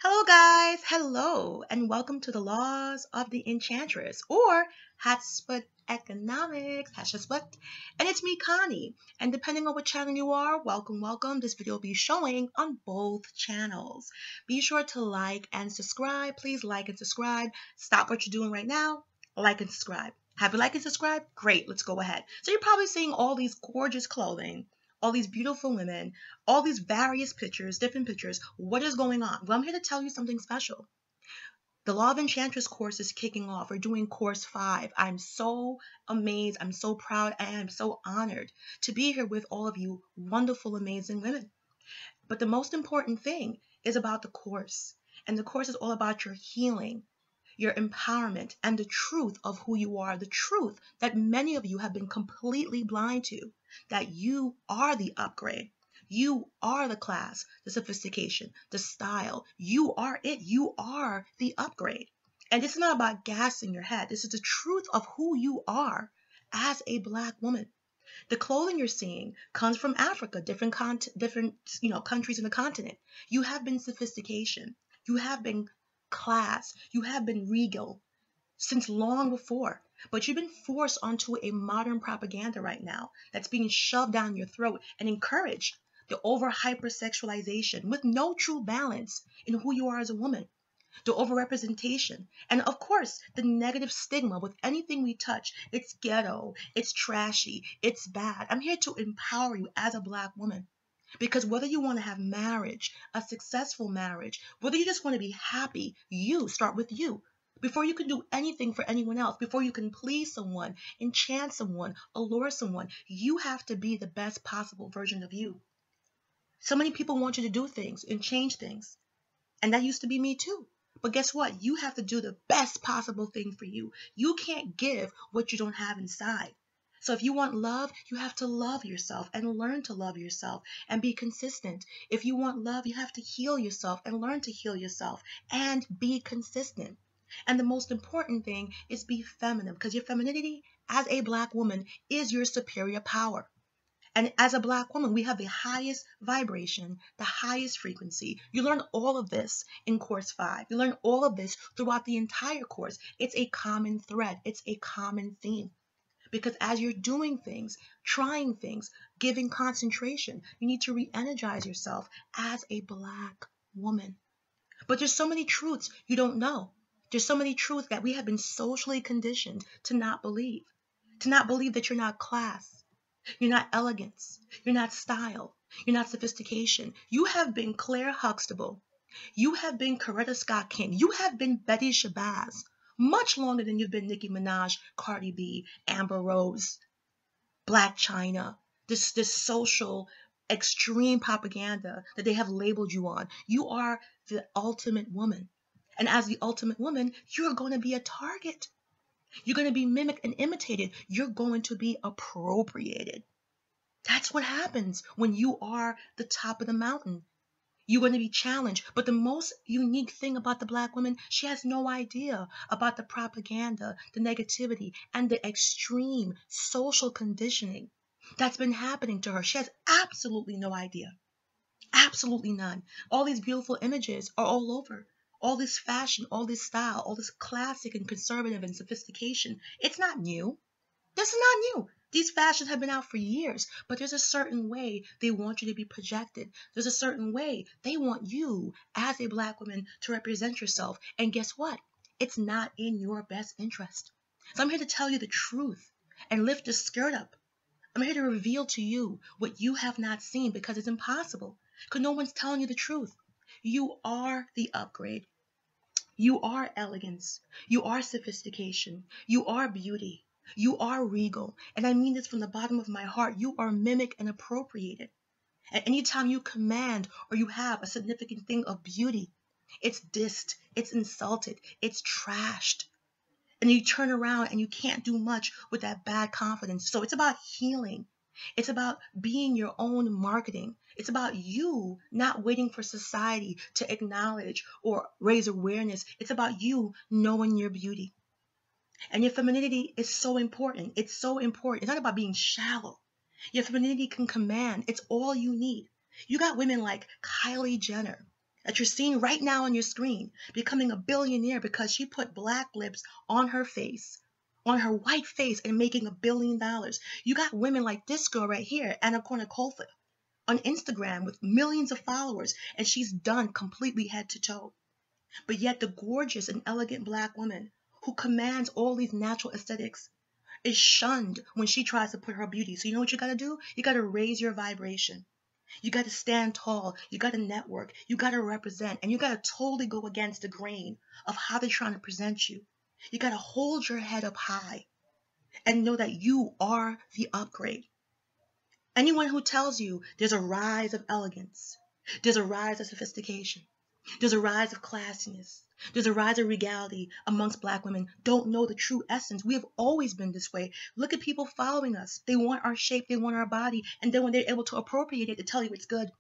Hello, guys. Hello, and welcome to the Laws of the Enchantress, or Hotspot Economics, Hotspot. And it's me, Connie. And depending on what channel you are, welcome, welcome. This video will be showing on both channels. Be sure to like and subscribe. Please like and subscribe. Stop what you're doing right now. Like and subscribe. Have you liked and subscribed? Great. Let's go ahead. So you're probably seeing all these gorgeous clothing, all these beautiful women, all these various pictures, different pictures. What is going on? Well, I'm here to tell you something special. The Law of Enchantress course is kicking off. We're doing course 5. I'm so amazed. I'm so proud. And I'm so honored to be here with all of you wonderful, amazing women. But the most important thing is about the course. And the course is all about your healing, your empowerment, and the truth of who you are, the truth that many of you have been completely blind to, that you are the upgrade. You are the class, the sophistication, the style. You are it. You are the upgrade. And this is not about gassing your head. This is the truth of who you are as a Black woman. The clothing you're seeing comes from Africa, different countries in the continent. You have been sophistication. You have been class. You have been regal since long before. But you've been forced onto a modern propaganda right now that's being shoved down your throat and encouraged. The over hypersexualization with no true balance in who you are as a woman. The overrepresentation, and of course, the negative stigma with anything we touch. It's ghetto, it's trashy, it's bad. I'm here to empower you as a Black woman. Because whether you want to have marriage, a successful marriage, whether you just want to be happy, you start with you. Before you can do anything for anyone else, before you can please someone, enchant someone, allure someone, you have to be the best possible version of you. So many people want you to do things and change things. And that used to be me too. But guess what? You have to do the best possible thing for you. You can't give what you don't have inside. So if you want love, you have to love yourself and learn to love yourself and be consistent. If you want love, you have to heal yourself and learn to heal yourself and be consistent. And the most important thing is be feminine, because your femininity as a Black woman is your superior power. And as a Black woman, we have the highest vibration, the highest frequency. You learn all of this in course 5. You learn all of this throughout the entire course. It's a common thread. It's a common theme. Because as you're doing things, trying things, giving concentration, you need to re-energize yourself as a Black woman. But there's so many truths you don't know. There's so many truths that we have been socially conditioned to not believe. To not believe that you're not class. You're not elegance. You're not style. You're not sophistication. You have been Claire Huxtable. You have been Coretta Scott King. You have been Betty Shabazz much longer than you've been Nicki Minaj, Cardi B, Amber Rose, Black China. This social extreme propaganda that they have labeled you on. You are the ultimate woman. And as the ultimate woman, you're going to be a target. You're going to be mimicked and imitated. You're going to be appropriated. That's what happens when you are the top of the mountain. You're going to be challenged. But the most unique thing about the Black woman, she has no idea about the propaganda, the negativity, and the extreme social conditioning that's been happening to her. She has absolutely no idea. Absolutely none. All these beautiful images are all over. All this fashion, all this style, all this classic and conservative and sophistication. It's not new. This is not new. These fashions have been out for years, but there's a certain way they want you to be projected. There's a certain way they want you as a Black woman to represent yourself. And guess what? It's not in your best interest. So I'm here to tell you the truth and lift your skirt up. I'm here to reveal to you what you have not seen, because it's impossible. Because no one's telling you the truth. You are the upgrade. You are elegance. You are sophistication. You are beauty. You are regal. And I mean this from the bottom of my heart. You are mimicked and appropriated. And anytime you command or you have a significant thing of beauty, it's dissed, it's insulted, it's trashed. And you turn around and you can't do much with that bad confidence. So it's about healing. It's about being your own marketing. It's about you not waiting for society to acknowledge or raise awareness. It's about you knowing your beauty. And your femininity is so important. It's so important. It's not about being shallow. Your femininity can command. It's all you need. You got women like Kylie Jenner, that you're seeing right now on your screen, becoming a billionaire because she put black lips on her face, on her white face, and making $1 billion. You got women like this girl right here, Anna Kournikova, on Instagram with millions of followers, and she's done completely head to toe. But yet the gorgeous and elegant black woman who commands all these natural aesthetics is shunned when she tries to put her beauty. So you know what you gotta do? You gotta raise your vibration. You gotta stand tall. You gotta network. You gotta represent. And you gotta totally go against the grain of how they're trying to present you. You gotta hold your head up high and know that you are the upgrade. Anyone who tells you there's a rise of elegance, there's a rise of sophistication, there's a rise of classiness, there's a rise of regality amongst black women, don't know the true essence. We have always been this way. Look at people following us. They want our shape, they want our body, and then when they're able to appropriate it, they tell you it's good.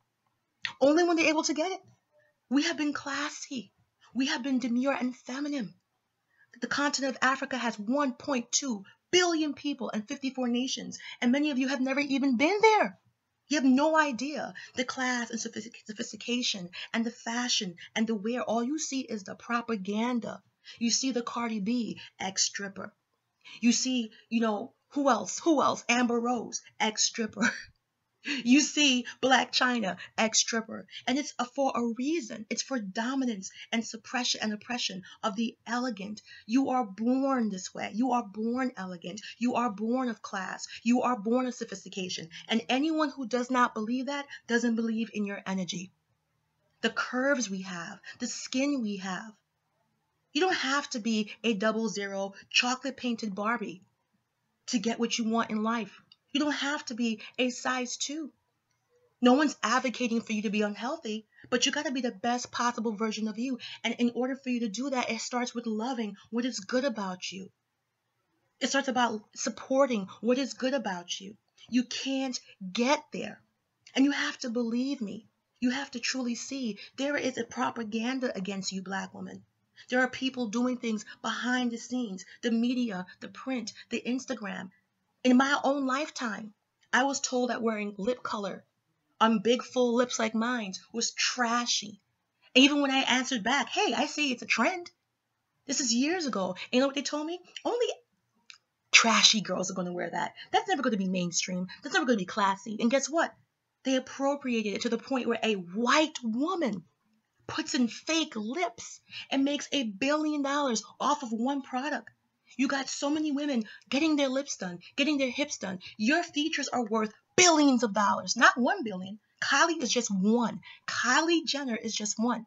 Only when they're able to get it. We have been classy. We have been demure and feminine. The continent of Africa has 1.2 billion people and 54 nations, and many of you have never even been there. You have no idea the class and sophistication and the fashion and the wear. All you see is the propaganda. You see the Cardi B, ex-stripper. You see, who else? Amber Rose, ex-stripper. You see Black China, ex-stripper. And it's for a reason. It's for dominance and suppression and oppression of the elegant. You are born this way. You are born elegant. You are born of class. You are born of sophistication. And anyone who does not believe that doesn't believe in your energy. The curves we have, the skin we have. You don't have to be a 00 chocolate painted Barbie to get what you want in life. You don't have to be a size 2. No one's advocating for you to be unhealthy, but you got to be the best possible version of you. And in order for you to do that, it starts with loving what is good about you. It starts about supporting what is good about you. You can't get there. And you have to believe me. You have to truly see there is a propaganda against you, black woman. There are people doing things behind the scenes, the media, the print, the Instagram. In my own lifetime, I was told that wearing lip color on big full lips like mine was trashy. And even when I answered back, hey, I see it's a trend. This is years ago. And you know what they told me? Only trashy girls are going to wear that. That's never going to be mainstream. That's never going to be classy. And guess what? They appropriated it to the point where a white woman puts in fake lips and makes $1 billion off of one product. You got so many women getting their lips done, getting their hips done. Your features are worth billions of dollars, not 1 billion. Kylie is just one. Kylie Jenner is just one.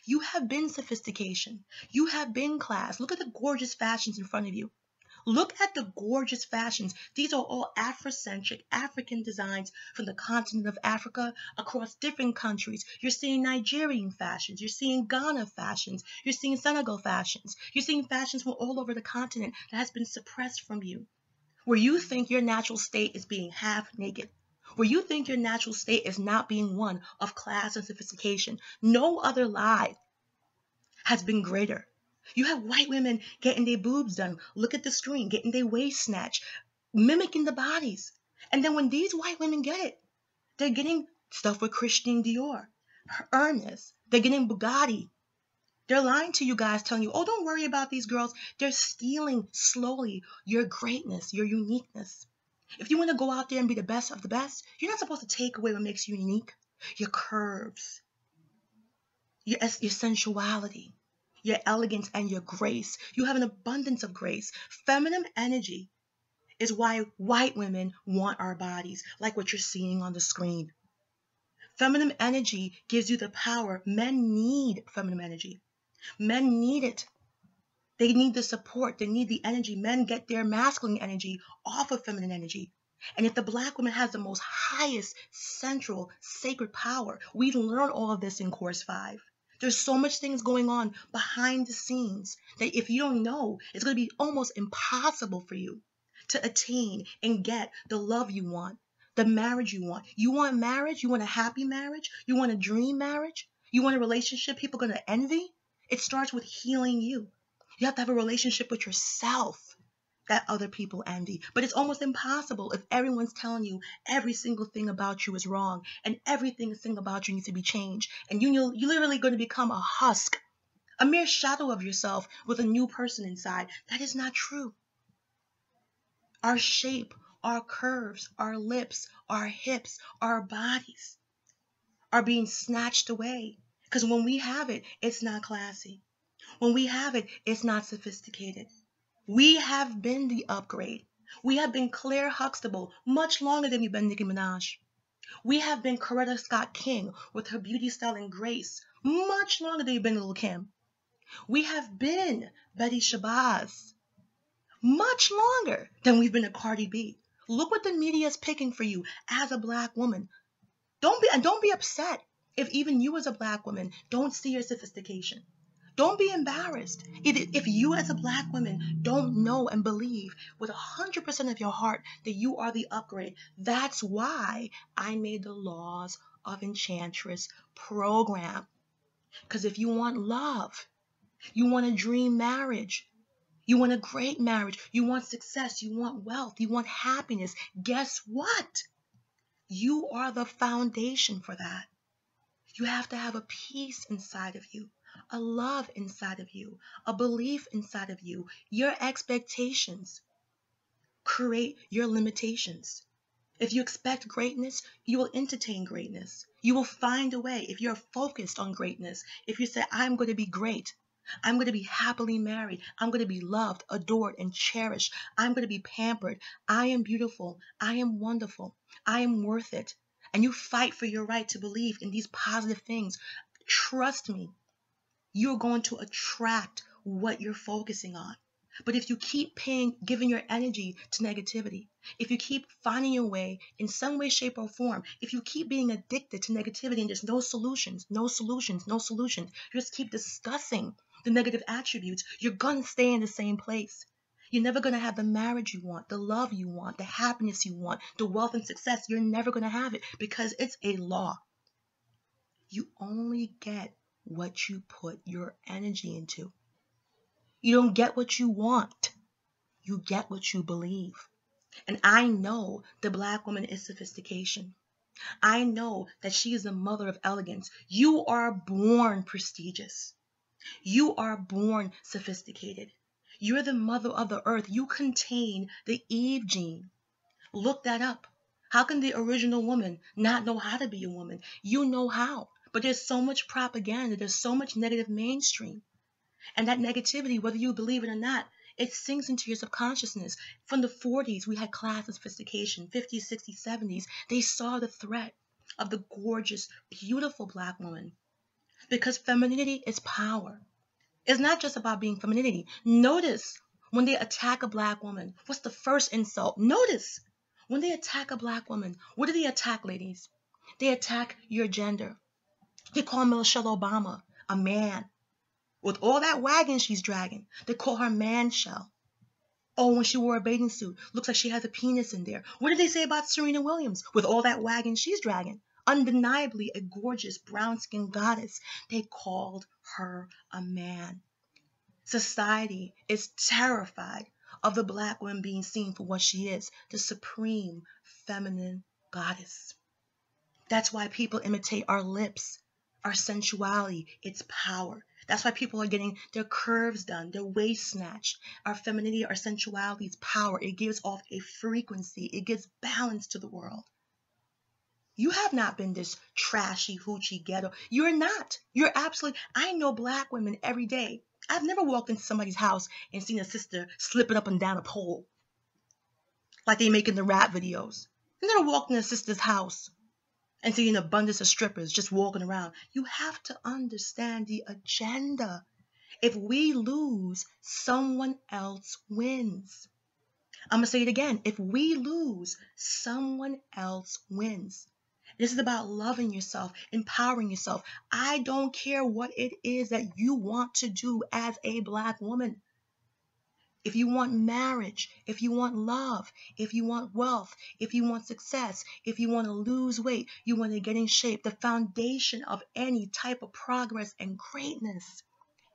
You have been sophistication. You have been class. Look at the gorgeous fashions in front of you. Look at the gorgeous fashions. These are all Afrocentric, African designs from the continent of Africa across different countries. You're seeing Nigerian fashions. You're seeing Ghana fashions. You're seeing Senegal fashions. You're seeing fashions from all over the continent that has been suppressed from you. Where you think your natural state is being half naked. Where you think your natural state is not being one of class and sophistication. No other lie has been greater. You have white women getting their boobs done. Look at the screen, getting their waist snatched, mimicking the bodies. And then when these white women get it, they're getting stuff with Christian Dior, Hermes. They're getting Bugatti. They're lying to you guys, telling you, oh, don't worry about these girls. They're stealing slowly your greatness, your uniqueness. If you want to go out there and be the best of the best, you're not supposed to take away what makes you unique. Your curves, your sensuality, your elegance, and your grace. You have an abundance of grace. Feminine energy is why white women want our bodies, like what you're seeing on the screen. Feminine energy gives you the power. Men need feminine energy. Men need it. They need the support. They need the energy. Men get their masculine energy off of feminine energy. And if the black woman has the most highest central sacred power, we learn all of this in course 5. There's so much things going on behind the scenes that if you don't know, it's going to be almost impossible for you to attain and get the love you want, the marriage you want. You want marriage? You want a happy marriage? You want a dream marriage? You want a relationship people are going to envy? It starts with healing you. You have to have a relationship with yourself. that other people envy. But it's almost impossible if everyone's telling you every single thing about you is wrong and everything about you needs to be changed. And you're literally going to become a husk, a mere shadow of yourself with a new person inside. That is not true. Our shape, our curves, our lips, our hips, our bodies are being snatched away. Because when we have it, it's not classy. When we have it, it's not sophisticated. We have been the upgrade. We have been Claire Huxtable much longer than we've been Nicki Minaj. We have been Coretta Scott King with her beauty, style, and grace much longer than we've been Lil' Kim. We have been Betty Shabazz much longer than we've been a Cardi B. Look what the media is picking for you as a black woman. Don't be upset if even you as a black woman don't see your sophistication. Don't be embarrassed if you as a black woman don't know and believe with 100% of your heart that you are the upgrade. That's why I made the Laws of Enchantress program. Because if you want love, you want a dream marriage, you want a great marriage, you want success, you want wealth, you want happiness, guess what? You are the foundation for that. You have to have a peace inside of you, a love inside of you, a belief inside of you. Your expectations create your limitations. If you expect greatness, you will entertain greatness. You will find a way if you're focused on greatness. If you say, I'm going to be great, I'm going to be happily married, I'm going to be loved, adored, and cherished, I'm going to be pampered, I am beautiful, I am wonderful, I am worth it. And you fight for your right to believe in these positive things. Trust me, you're going to attract what you're focusing on. But if you keep giving your energy to negativity, if you keep finding your way in some way, shape, or form, if you keep being addicted to negativity and there's no solutions, you just keep discussing the negative attributes, you're going to stay in the same place. You're never going to have the marriage you want, the love you want, the happiness you want, the wealth and success. You're never going to have it because it's a law. You only get what you put your energy into. You don't get what you want. You get what you believe. And I know the black woman is sophistication. I know that she is the mother of elegance. You are born prestigious. You are born sophisticated. You're the mother of the earth. You contain the Eve gene. Look that up. How can the original woman not know how to be a woman? You know how. But there's so much propaganda. There's so much negative mainstream. And that negativity, whether you believe it or not, it sinks into your subconsciousness. From the 40s, we had class and sophistication. 50s, 60s, 70s, they saw the threat of the gorgeous, beautiful black woman. Because femininity is power. It's not just about being femininity. Notice when they attack a black woman, what's the first insult? Notice when they attack a black woman, what do they attack, ladies? They attack your gender. They call Michelle Obama a man. With all that wagon she's dragging, they call her man shell. Oh, when she wore a bathing suit, looks like she has a penis in there. What did they say about Serena Williams? With all that wagon she's dragging, undeniably a gorgeous brown-skinned goddess, they called her a man. Society is terrified of the black woman being seen for what she is, the supreme feminine goddess. That's why people imitate our lips, our sensuality, its power. That's why people are getting their curves done, their waist snatched. Our femininity, our sensuality, its power. It gives off a frequency. It gives balance to the world. You have not been this trashy, hoochie ghetto. You're not. You're absolutely. I know black women every day. I've never walked into somebody's house and seen a sister slipping up and down a pole like they make in the rap videos. I've never walked in a sister's house and see an abundance of strippers just walking around. You have to understand the agenda. If we lose, someone else wins. I'm going to say it again. If we lose, someone else wins. This is about loving yourself, empowering yourself. I don't care what it is that you want to do as a black woman. If you want marriage, if you want love, if you want wealth, if you want success, if you want to lose weight, you want to get in shape, the foundation of any type of progress and greatness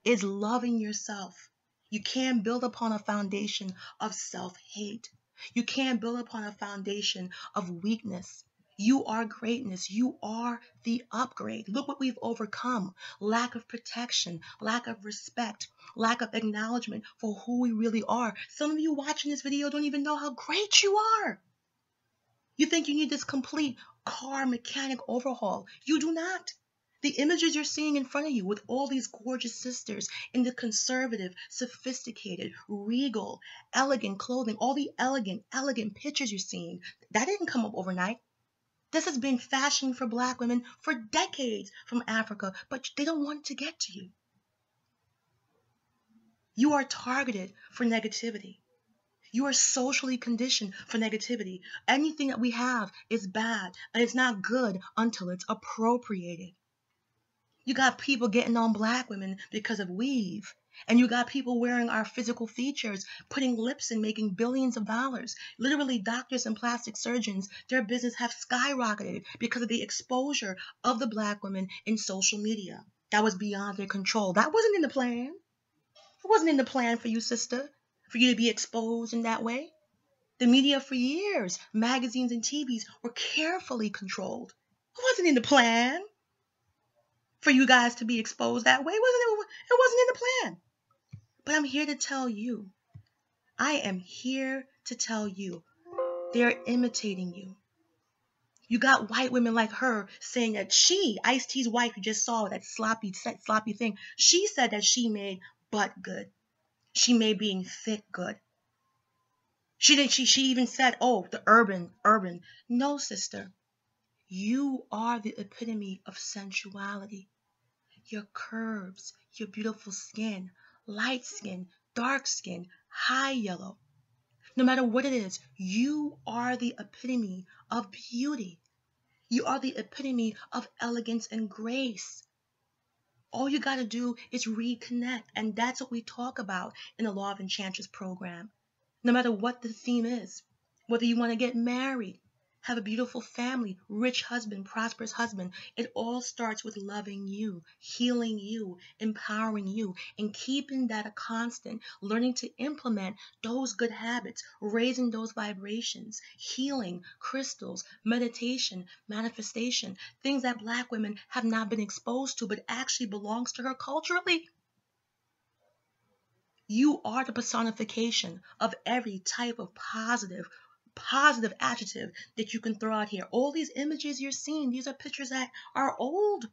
is loving yourself. You can't build upon a foundation of self-hate. You can't build upon a foundation of weakness. You are greatness. You are the upgrade. Look what we've overcome. Lack of protection, lack of respect, lack of acknowledgement for who we really are. Some of you watching this video don't even know how great you are. You think you need this complete car mechanic overhaul. You do not. The images you're seeing in front of you with all these gorgeous sisters in the conservative, sophisticated, regal, elegant clothing, all the elegant pictures you're seeing, that didn't come up overnight. This has been fashioned for Black women for decades from Africa, but they don't want to get to you. You are targeted for negativity. You are socially conditioned for negativity. Anything that we have is bad, and it's not good until it's appropriated. You got people getting on Black women because of weave. And you got people wearing our physical features, putting lips and making billions of dollars. Literally, doctors and plastic surgeons, their business have skyrocketed because of the exposure of the Black women in social media. That was beyond their control. That wasn't in the plan. It wasn't in the plan for you, sister, for you to be exposed in that way. The media for years, magazines and TVs, were carefully controlled. It wasn't in the plan for you guys to be exposed that way. It wasn't in the plan. But I'm here to tell you, I am here to tell you, they're imitating you. You got white women like her saying that she, Ice-T's wife, you just saw that sloppy thing, she said that she made butt good. She made being thick good. She even said, oh, the urban. No, sister. You are the epitome of sensuality. Your curves, your beautiful skin, light skin, dark skin, high yellow. No matter what it is, you are the epitome of beauty. You are the epitome of elegance and grace. All you got to do is reconnect, and that's what we talk about in the Law of Enchantress program. No matter what the theme is, whether you want to get married, have a beautiful family, rich husband, prosperous husband, it all starts with loving you, healing you, empowering you, and keeping that a constant, learning to implement those good habits, raising those vibrations, healing, crystals, meditation, manifestation, things that Black women have not been exposed to but actually belongs to her culturally. You are the personification of every type of positive adjective that you can throw out here. All these images you're seeing, these are pictures that are old.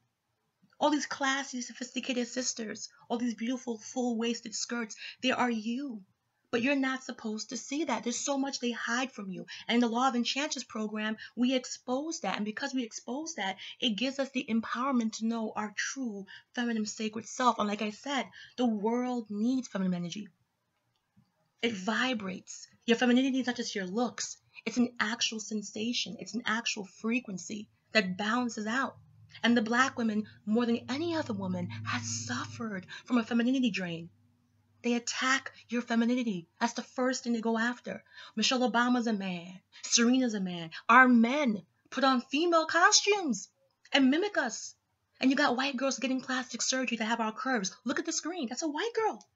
All these classy, sophisticated sisters, all these beautiful, full-waisted skirts, they are you. But you're not supposed to see that. There's so much they hide from you. And in the Law of Enchantress program, we expose that. And because we expose that, it gives us the empowerment to know our true feminine sacred self. And like I said, the world needs feminine energy. It vibrates. Your femininity is not just your looks. It's an actual sensation. It's an actual frequency that balances out. And the Black women, more than any other woman, has suffered from a femininity drain. They attack your femininity. That's the first thing they go after. Michelle Obama's a man. Serena's a man. Our men put on female costumes and mimic us. And you got white girls getting plastic surgery to have our curves. Look at the screen. That's a white girl.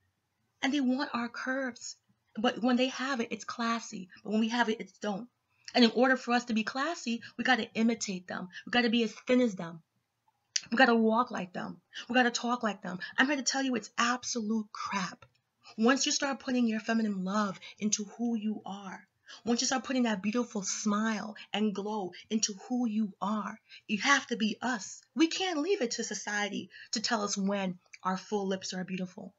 And they want our curves. But when they have it, it's classy. But when we have it, it's don't. And in order for us to be classy, we got to imitate them. We got to be as thin as them. We got to walk like them. We got to talk like them. I'm here to tell you it's absolute crap. Once you start putting your feminine love into who you are, once you start putting that beautiful smile and glow into who you are, you have to be us. We can't leave it to society to tell us when our full lips are beautiful.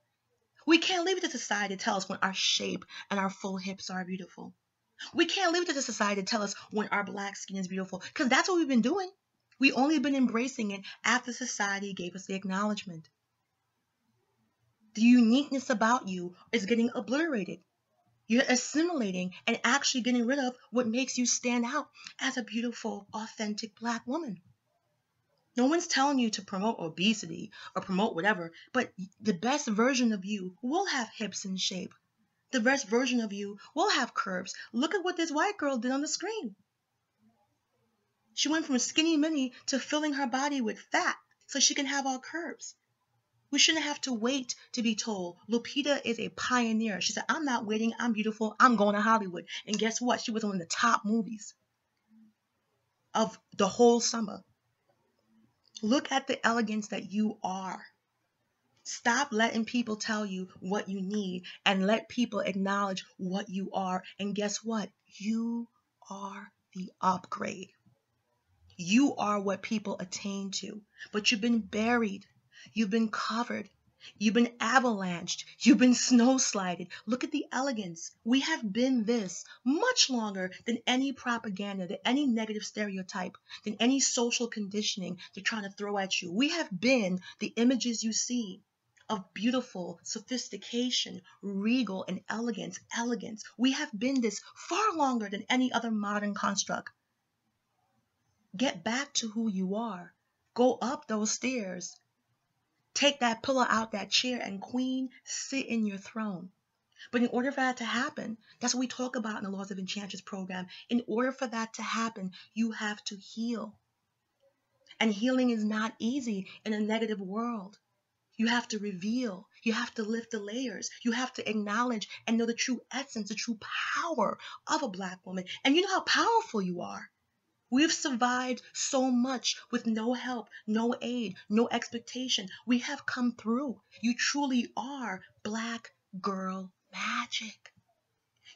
We can't leave it to society to tell us when our shape and our full hips are beautiful. We can't leave it to society to tell us when our Black skin is beautiful, because that's what we've been doing. We've only been embracing it after society gave us the acknowledgement. The uniqueness about you is getting obliterated. You're assimilating and actually getting rid of what makes you stand out as a beautiful, authentic Black woman. No one's telling you to promote obesity or promote whatever, but the best version of you will have hips and shape. The best version of you will have curves. Look at what this white girl did on the screen. She went from skinny mini to filling her body with fat so she can have all curves. We shouldn't have to wait to be told. Lupita is a pioneer. She said, I'm not waiting. I'm beautiful. I'm going to Hollywood. And guess what? She was one of the top movies of the whole summer. Look at the elegance that you are. Stop letting people tell you what you need and let people acknowledge what you are. And guess what? You are the upgrade. You are what people attain to. But you've been buried. You've been covered. You've been avalanched. You've been snow slided. Look at the elegance. We have been this much longer than any propaganda, than any negative stereotype, than any social conditioning they're trying to throw at you. We have been the images you see of beautiful sophistication, regal, and elegance. We have been this far longer than any other modern construct. Get back to who you are. Go up those stairs. Take that pillow out that chair and queen, sit in your throne. But in order for that to happen, that's what we talk about in the Laws of Enchantress program. In order for that to happen, you have to heal. And healing is not easy in a negative world. You have to reveal. You have to lift the layers. You have to acknowledge and know the true essence, the true power of a Black woman. And you know how powerful you are. We've survived so much with no help, no aid, no expectation. We have come through. You truly are Black girl magic.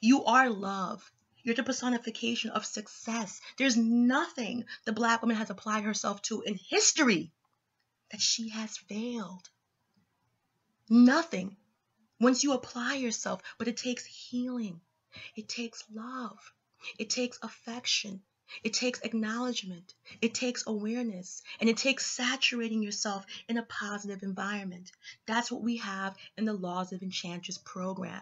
You are love. You're the personification of success. There's nothing the Black woman has applied herself to in history that she has failed. Nothing. Once you apply yourself, but it takes healing. It takes love. It takes affection. It takes acknowledgement. It takes awareness. And it takes saturating yourself in a positive environment. That's what we have in the Laws of Enchantress program.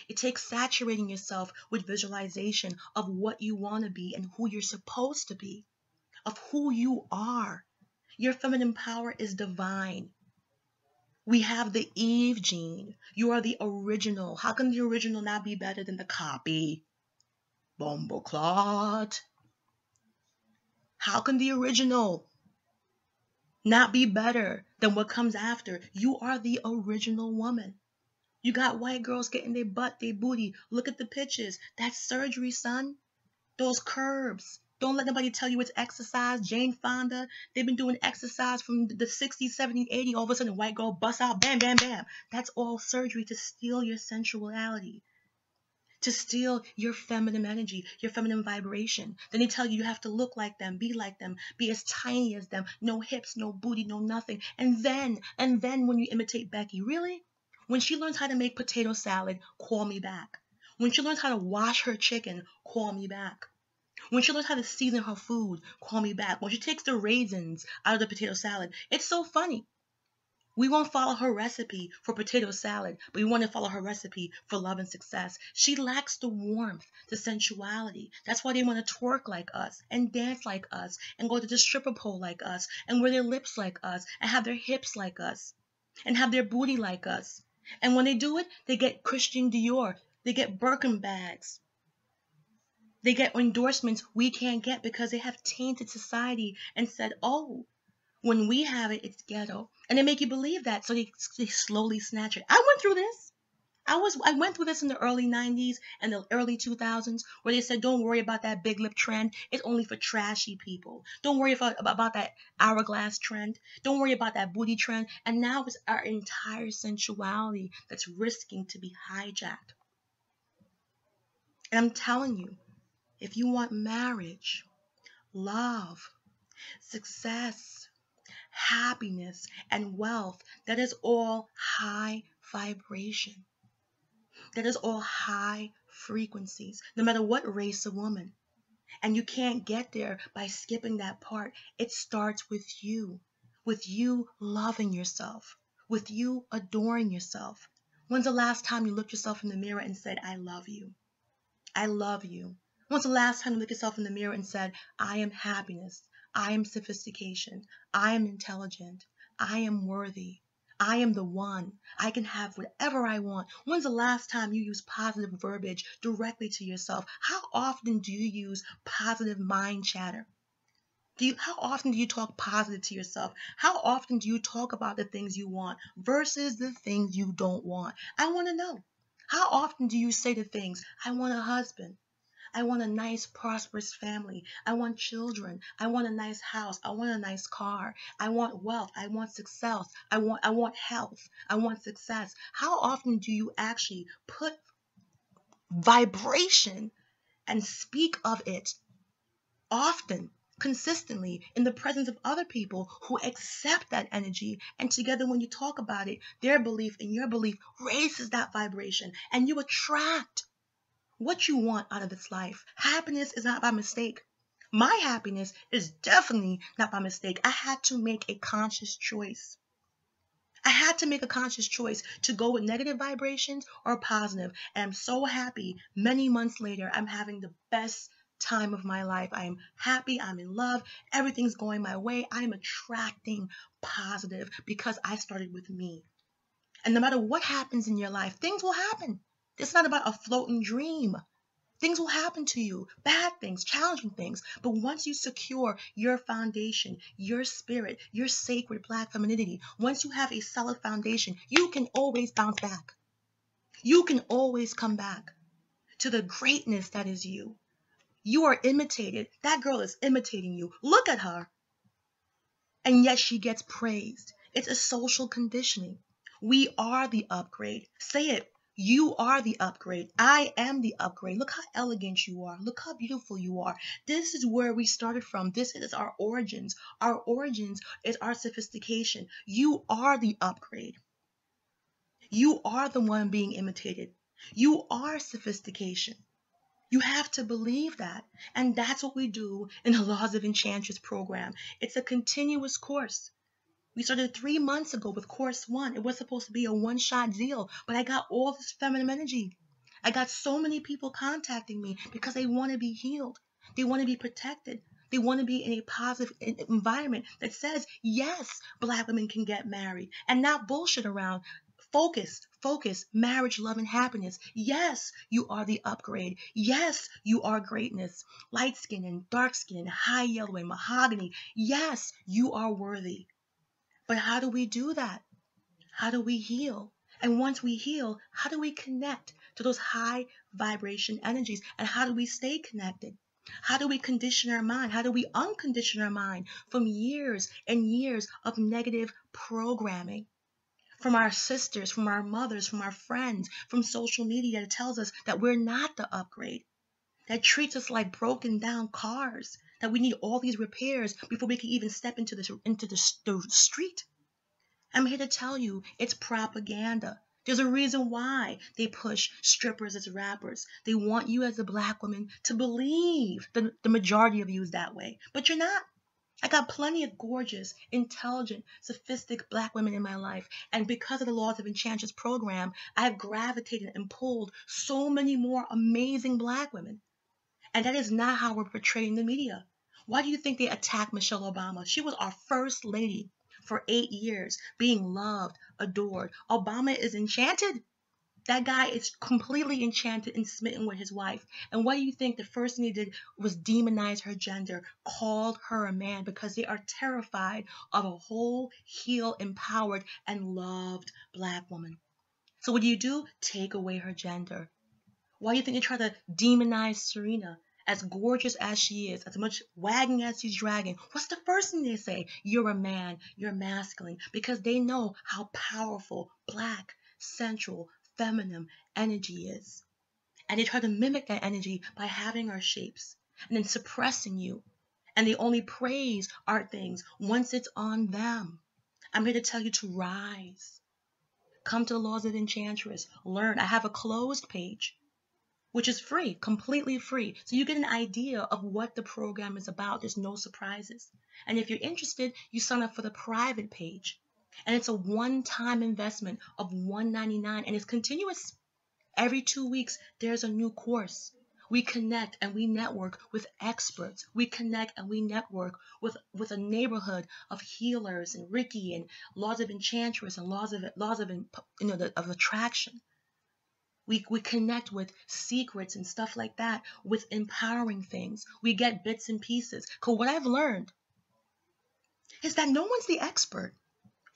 It takes saturating yourself with visualization of what you want to be and who you're supposed to be, of who you are. Your feminine power is divine. We have the Eve gene. You are the original. How can the original not be better than the copy? Bumbleclot. How can the original not be better than what comes after? You are the original woman. You got white girls getting their butt, their booty. Look at the pictures. That's surgery, son. Those curves. Don't let nobody tell you it's exercise. Jane Fonda, they've been doing exercise from the 60s, 70s, 80s. All of a sudden, white girl busts out, bam, bam, bam. That's all surgery to steal your sensuality, to steal your feminine energy, your feminine vibration. Then they tell you have to look like them, be as tiny as them, no hips, no booty, no nothing. And then when you imitate Becky, really? When she learns how to make potato salad, call me back. When she learns how to wash her chicken, call me back. When she learns how to season her food, call me back. When she takes the raisins out of the potato salad, it's so funny. We won't follow her recipe for potato salad, but we want to follow her recipe for love and success. She lacks the warmth, the sensuality. That's why they want to twerk like us and dance like us and go to the stripper pole like us and wear their lips like us and have their hips like us and have their booty like us. And when they do it, they get Christian Dior. They get Birkin bags. They get endorsements we can't get because they have tainted society and said, oh, when we have it, it's ghetto. And they make you believe that, so they slowly snatch it. I went through this. I went through this in the early 90s and the early 2000s where they said, don't worry about that big lip trend. It's only for trashy people. Don't worry about that hourglass trend. Don't worry about that booty trend. And now it's our entire sensuality that's risking to be hijacked. And I'm telling you, if you want marriage, love, success, happiness, and wealth, that is all high vibration. That is all high frequencies, no matter what race of woman. And you can't get there by skipping that part. It starts with you loving yourself, with you adoring yourself. When's the last time you looked yourself in the mirror and said, I love you? I love you. When's the last time you looked yourself in the mirror and said, I am happiness, I am sophistication, I am intelligent, I am worthy, I am the one, I can have whatever I want? When's the last time you used positive verbiage directly to yourself? How often do you use positive mind chatter? How often do you talk positive to yourself? How often do you talk about the things you want versus the things you don't want? I want to know. How often do you say the things, I want a husband, I want a nice, prosperous family. I want children. I want a nice house. I want a nice car. I want wealth. I want success. I want health. I want success. How often do you actually put vibration and speak of it often, consistently, in the presence of other people who accept that energy? And together, when you talk about it, their belief and your belief raises that vibration, and you attract what you want out of this life. Happiness is not by mistake. My happiness is definitely not by mistake. I had to make a conscious choice. I had to make a conscious choice to go with negative vibrations or positive. And I'm so happy many months later, I'm having the best time of my life. I am happy. I'm in love. Everything's going my way. I'm attracting positive because I started with me. And no matter what happens in your life, things will happen. It's not about a floating dream. Things will happen to you, bad things, challenging things. But once you secure your foundation, your spirit, your sacred Black femininity, once you have a solid foundation, you can always bounce back. You can always come back to the greatness that is you. You are imitated. That girl is imitating you. Look at her. And yet she gets praised. It's a social conditioning. We are the upgrade. Say it. You are the upgrade. I am the upgrade. Look how elegant you are. Look how beautiful you are. This is where we started from. This is our origins. Our origins is our sophistication. You are the upgrade. You are the one being imitated. You are sophistication. You have to believe that. And that's what we do in the Laws of Enchantress program. It's a continuous course. We started 3 months ago with course 1. It was supposed to be a one-shot deal, but I got all this feminine energy. I got so many people contacting me because they want to be healed. They want to be protected. They want to be in a positive environment that says, yes, Black women can get married and not bullshit around. Focus, marriage, love, and happiness. Yes, you are the upgrade. Yes, you are greatness. Light skin and dark skin, high yellow and mahogany. Yes, you are worthy. But how do we do that? How do we heal? And once we heal, how do we connect to those high vibration energies? And how do we stay connected? How do we condition our mind? How do we uncondition our mind from years and years of negative programming? From our sisters, from our mothers, from our friends, from social media that tells us that we're not the upgrade, that treats us like broken down cars, that we need all these repairs before we can even step into the street. I'm here to tell you it's propaganda. There's a reason why they push strippers as rappers. They want you as a Black woman to believe the majority of you is that way, but you're not. I got plenty of gorgeous, intelligent, sophisticated Black women in my life. And because of the Laws of Enchantress program, I have gravitated and pulled so many more amazing Black women. And that is not how we're portrayed in the media. Why do you think they attacked Michelle Obama? She was our first lady for 8 years, being loved, adored. Obama is enchanted. That guy is completely enchanted and smitten with his wife. And what do you think the first thing he did was demonize her gender, called her a man, because they are terrified of a whole, healed, empowered, and loved Black woman. So what do? Take away her gender. Why do you think they try to demonize Serena? As gorgeous as she is, as much wagging as she's dragging, what's the first thing they say? You're a man, you're masculine, because they know how powerful Black, sensual, feminine energy is. And they try to mimic that energy by having our shapes and then suppressing you. And they only praise our things once it's on them. I'm here to tell you to rise. Come to the Laws of Enchantress. Learn. I have a closed page, which is free, completely free. So you get an idea of what the program is about. There's no surprises. And if you're interested, you sign up for the private page. And it's a one-time investment of $199, and it's continuous. Every 2 weeks, there's a new course. We connect and we network with experts. We connect and we network with a neighborhood of healers and Reiki and Laws of Enchantress and laws of attraction. We connect with secrets and stuff like that, with empowering things. We get bits and pieces. Because what I've learned is that no one's the expert.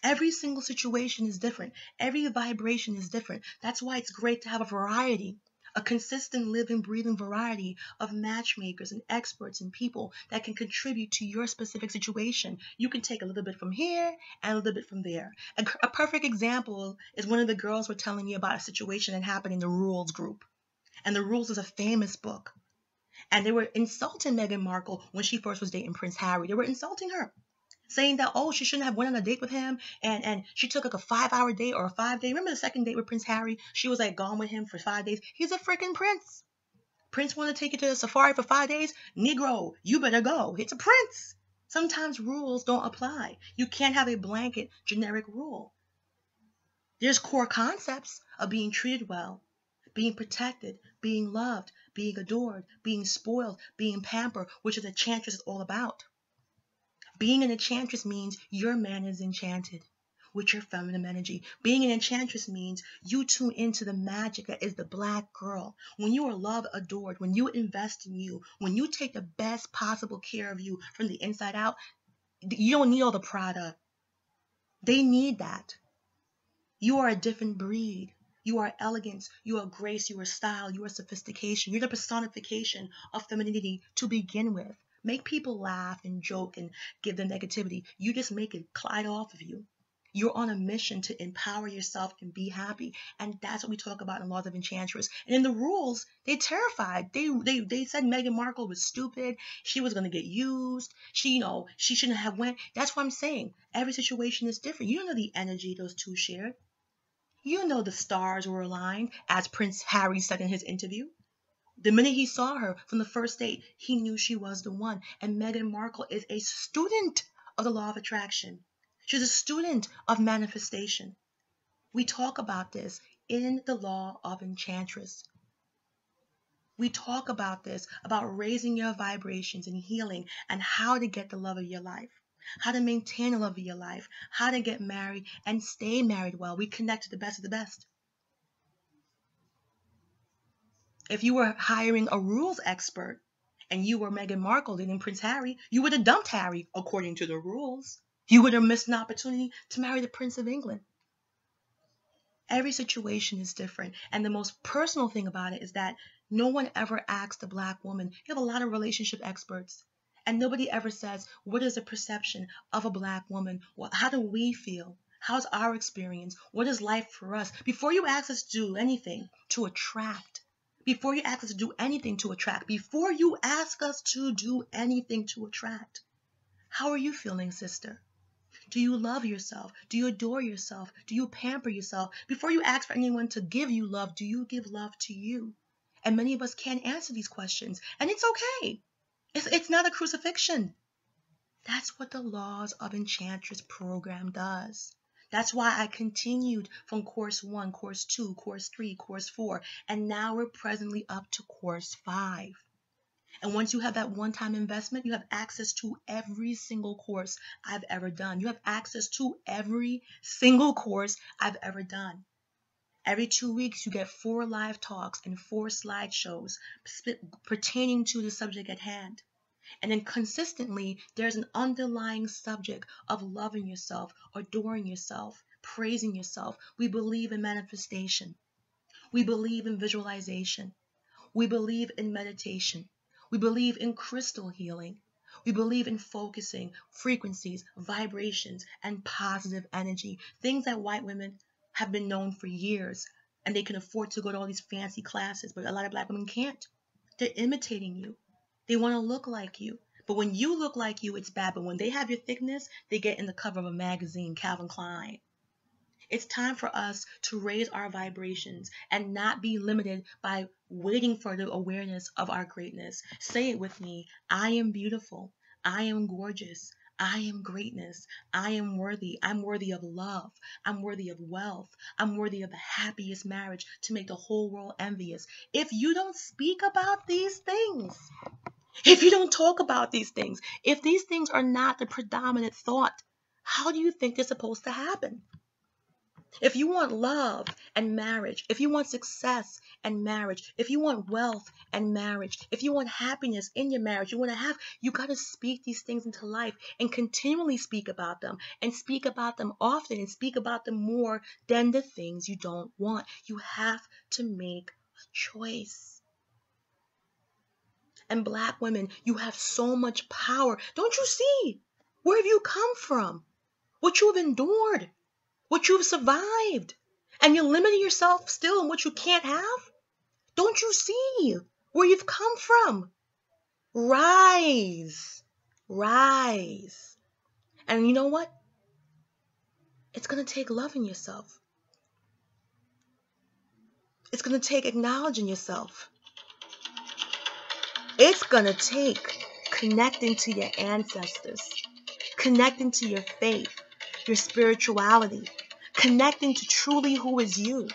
Every single situation is different. Every vibration is different. That's why it's great to have a variety, a consistent, living, breathing variety of matchmakers and experts and people that can contribute to your specific situation. You can take a little bit from here and a little bit from there. A perfect example is one of the girls were telling me about a situation that happened in the Rules group. And the Rules is a famous book. And they were insulting Meghan Markle when she first was dating Prince Harry. They were insulting her, saying that, oh, she shouldn't have went on a date with him, and she took like a 5-hour date or a 5-day. Remember the second date with Prince Harry? She was like gone with him for 5 days. He's a freaking prince. Prince wanted to take you to the safari for 5 days? Negro, you better go. It's a prince. Sometimes rules don't apply. You can't have a blanket generic rule. There's core concepts of being treated well, being protected, being loved, being adored, being spoiled, being pampered, which is Enchantress is all about. Being an Enchantress means your man is enchanted with your feminine energy. Being an Enchantress means you tune into the magic that is the Black girl. When you are loved, adored, when you invest in you, when you take the best possible care of you from the inside out, you don't need all the product. They need that. You are a different breed. You are elegance, you are grace, you are style, you are sophistication. You're the personification of femininity to begin with. Make people laugh and joke and give them negativity. You just make it glide off of you. You're on a mission to empower yourself and be happy. And that's what we talk about in Laws of Enchantress. And in the Rules, they're terrified. They said Meghan Markle was stupid. She was going to get used. She shouldn't have went. That's what I'm saying. Every situation is different. You don't know the energy those two shared. You know the stars were aligned, as Prince Harry said in his interview. The minute he saw her from the first date, he knew she was the one. And Meghan Markle is a student of the law of attraction. She's a student of manifestation. We talk about this in the Law of Enchantress. We talk about this, about raising your vibrations and healing and how to get the love of your life, how to maintain the love of your life, how to get married and stay married well. We connect to the best of the best. If you were hiring a rules expert and you were Meghan Markle dating Prince Harry, you would have dumped Harry according to the rules. You would have missed an opportunity to marry the Prince of England. Every situation is different. And the most personal thing about it is that no one ever asks the Black woman. You have a lot of relationship experts. And nobody ever says, what is the perception of a Black woman? How do we feel? How's our experience? What is life for us? Before you ask us to do anything to attract, before you ask us to do anything to attract, before you ask us to do anything to attract, how are you feeling, sister? Do you love yourself? Do you adore yourself? Do you pamper yourself? Before you ask for anyone to give you love, do you give love to you? And many of us can't answer these questions. And it's okay. It's not a crucifixion. That's what the Laws of Enchantress program does. That's why I continued from course 1, course 2, course 3, course 4, and now we're presently up to course 5. And once you have that one-time investment, you have access to every single course I've ever done. You have access to every single course I've ever done. Every 2 weeks, you get 4 live talks and 4 slideshows pertaining to the subject at hand. And then consistently, there's an underlying subject of loving yourself, adoring yourself, praising yourself. We believe in manifestation. We believe in visualization. We believe in meditation. We believe in crystal healing. We believe in focusing, frequencies, vibrations, and positive energy. Things that white women have been known for years, and they can afford to go to all these fancy classes, but a lot of Black women can't. They're imitating you. They want to look like you. But when you look like you, it's bad. But when they have your thickness, they get in the cover of a magazine, Calvin Klein. It's time for us to raise our vibrations and not be limited by waiting for the awareness of our greatness. Say it with me. I am beautiful. I am gorgeous. I am greatness. I am worthy. I'm worthy of love. I'm worthy of wealth. I'm worthy of the happiest marriage to make the whole world envious. If you don't speak about these things, if you don't talk about these things, if these things are not the predominant thought, how do you think they're supposed to happen? If you want love and marriage, if you want success and marriage, if you want wealth and marriage, if you want happiness in your marriage, you got to speak these things into life and continually speak about them and speak about them often and speak about them more than the things you don't want. You have to make a choice. And Black women, you have so much power. Don't you see? Where have you come from? What you have endured? What you've survived? And you're limiting yourself still in what you can't have? Don't you see where you've come from? Rise. Rise. And you know what? It's going to take loving yourself. It's going to take acknowledging yourself. It's going to take connecting to your ancestors, connecting to your faith, your spirituality, connecting to truly who is you.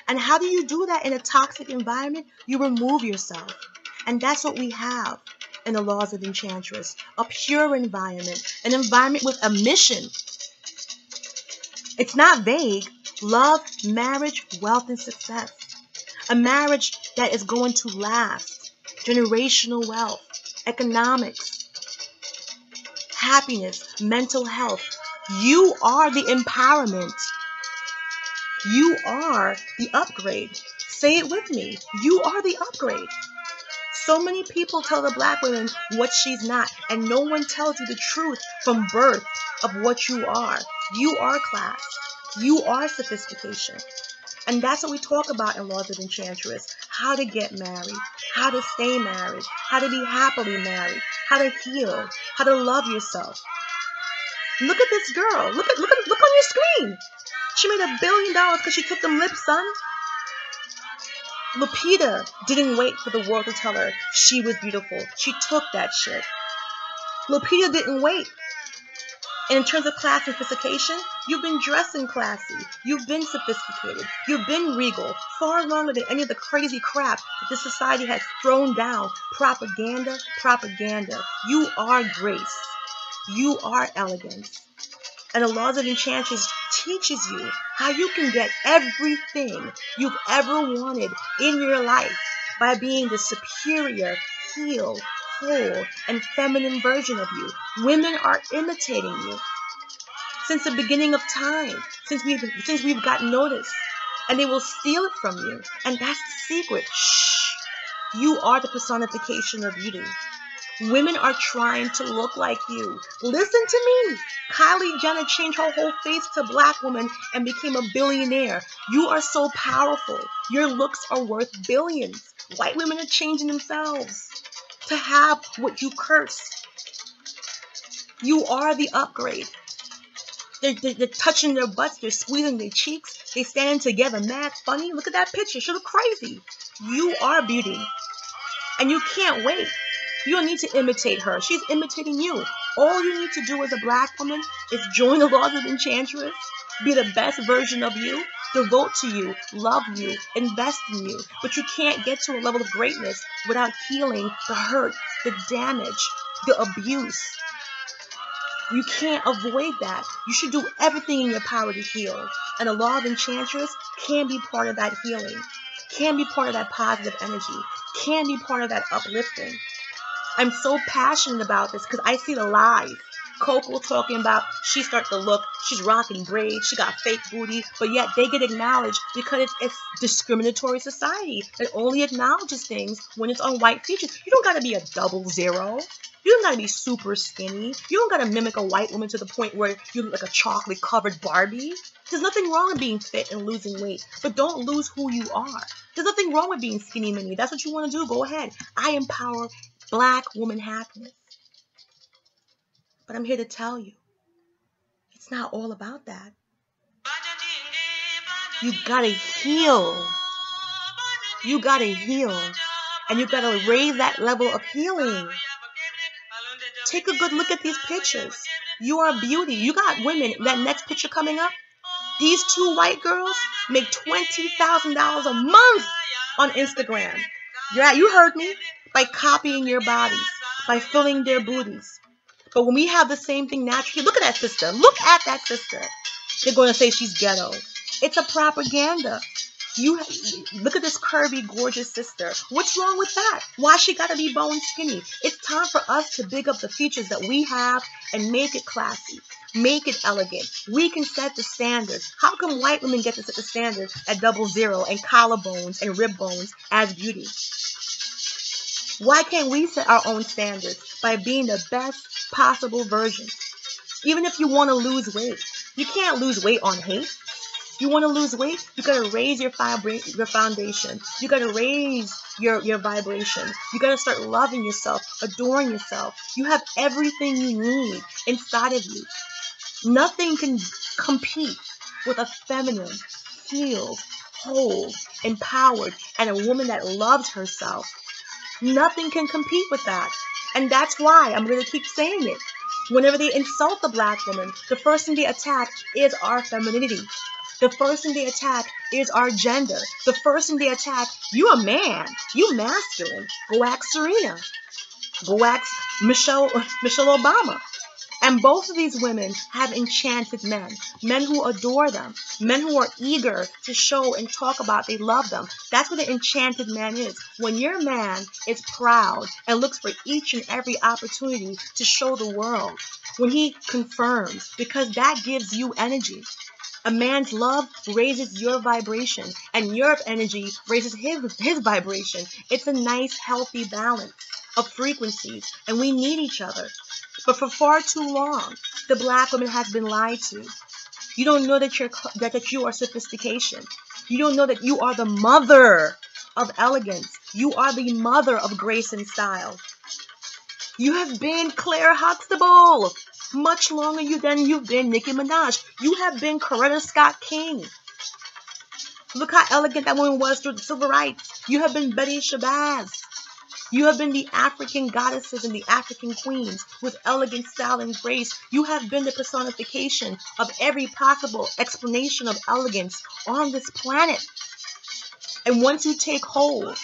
And how do you do that in a toxic environment? You remove yourself. And that's what we have in the laws of Enchantress. A pure environment. An environment with a mission. It's not vague. Love, marriage, wealth, and success. A marriage that is going to last. Generational wealth. Economics. Happiness. Mental health. You are the empowerment. You are the upgrade. Say it with me. You are the upgrade. So many people tell the Black women what she's not, and no one tells you the truth from birth of what you are. You are class. You are sophistication. And that's what we talk about in Laws of Enchantress. How to get married, how to stay married, how to be happily married, how to heal, how to love yourself. Look at this girl. Look on your screen. She made $1 billion because she took them lips, son. Lupita didn't wait for the world to tell her she was beautiful. She took that shit. Lupita didn't wait. And in terms of class and sophistication, you've been dressing classy. You've been sophisticated. You've been regal. Far longer than any of the crazy crap that this society has thrown down. Propaganda, propaganda. You are grace. You are elegance. And the Laws of Enchantress teaches you how you can get everything you've ever wanted in your life by being the superior, healed, whole, and feminine version of you. Women are imitating you since the beginning of time, since we've got notice, and they will steal it from you. And that's the secret. Shh. You are the personification of beauty. Women are trying to look like you. Listen to me. Kylie Jenner changed her whole face to Black woman and became a billionaire. You are so powerful. Your looks are worth billions. White women are changing themselves to have what you curse. You are the upgrade. They're touching their butts. They're squeezing their cheeks. They stand together mad funny. Look at that picture. She look crazy. You are beauty. And you can't wait. You don't need to imitate her. She's imitating you. All you need to do as a Black woman is join the Laws of Enchantress, be the best version of you, devote to you, love you, invest in you. But you can't get to a level of greatness without healing the hurt, the damage, the abuse. You can't avoid that. You should do everything in your power to heal. And the Law of Enchantress can be part of that healing, can be part of that positive energy, can be part of that uplifting. I'm so passionate about this because I see the lies. Coco talking about she starts to look, she's rocking braids, she got fake booty, but yet they get acknowledged because it's discriminatory society that only acknowledges things when it's on white features. You don't got to be a 00. You don't got to be super skinny. You don't got to mimic a white woman to the point where you look like a chocolate covered Barbie. There's nothing wrong with being fit and losing weight, but don't lose who you are. There's nothing wrong with being skinny mini. That's what you want to do. Go ahead. I empower Black woman happiness. But I'm here to tell you, it's not all about that. You gotta heal. You gotta heal. And you gotta raise that level of healing. Take a good look at these pictures. You are beauty. You got women. That next picture coming up, these two white girls make $20,000 a month on Instagram. Yeah, you heard me. By copying your bodies, by filling their booties. But when we have the same thing naturally, look at that sister. Look at that sister. They're going to say she's ghetto. It's a propaganda. You look at this curvy, gorgeous sister. What's wrong with that? Why she gotta be bone skinny? It's time for us to big up the features that we have and make it classy, make it elegant. We can set the standards. How come white women get to set the standard at 00 and collarbones and rib bones as beauty? Why can't we set our own standards by being the best possible version? Even if you want to lose weight, you can't lose weight on hate. You want to lose weight? You got to raise your foundation. You got to raise your vibration. You got to start loving yourself, adoring yourself. You have everything you need inside of you. Nothing can compete with a feminine, healed, whole, empowered, and a woman that loves herself. Nothing can compete with that. And that's why I'm going to keep saying it. Whenever they insult the black woman, the first thing they attack is our femininity. The first thing they attack is our gender. The first thing they attack, you a man. You masculine. Go ask Serena. Go ask Michelle Obama. And both of these women have enchanted men who adore them, men who are eager to show and talk about they love them. That's what an enchanted man is. When your man is proud and looks for each and every opportunity to show the world, when he confirms, because that gives you energy. A man's love raises your vibration, and your energy raises his vibration. It's a nice, healthy balance of frequencies, and we need each other. But for far too long, the black woman has been lied to. You don't know that you are sophistication. You don't know that you are the mother of elegance. You are the mother of grace and style. You have been Claire Huxtable much longer than you've been Nicki Minaj. You have been Coretta Scott King. Look how elegant that woman was through the civil rights. You have been Betty Shabazz. You have been the African goddesses and the African queens with elegant style and grace. You have been the personification of every possible explanation of elegance on this planet. And once you take hold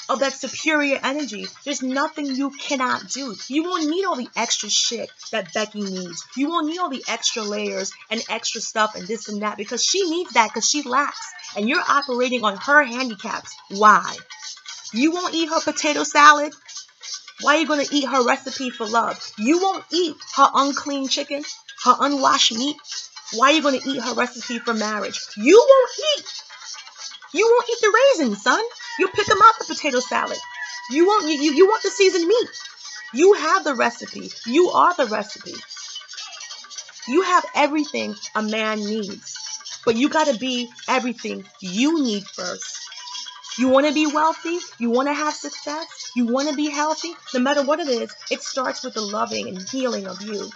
of that superior energy, there's nothing you cannot do. You won't need all the extra shit that Becky needs. You won't need all the extra layers and extra stuff and this and that, because she needs that because she lacks. And you're operating on her handicaps. Why? You won't eat her potato salad. Why are you going to eat her recipe for love? You won't eat her unclean chicken, her unwashed meat. Why are you going to eat her recipe for marriage? You won't eat the raisins, son. You'll pick them out the potato salad. You want the seasoned meat. You have the recipe. You are the recipe. You have everything a man needs. But you got to be everything you need first. You want to be wealthy? You want to have success? You want to be healthy? No matter what it is, it starts with the loving and healing of you.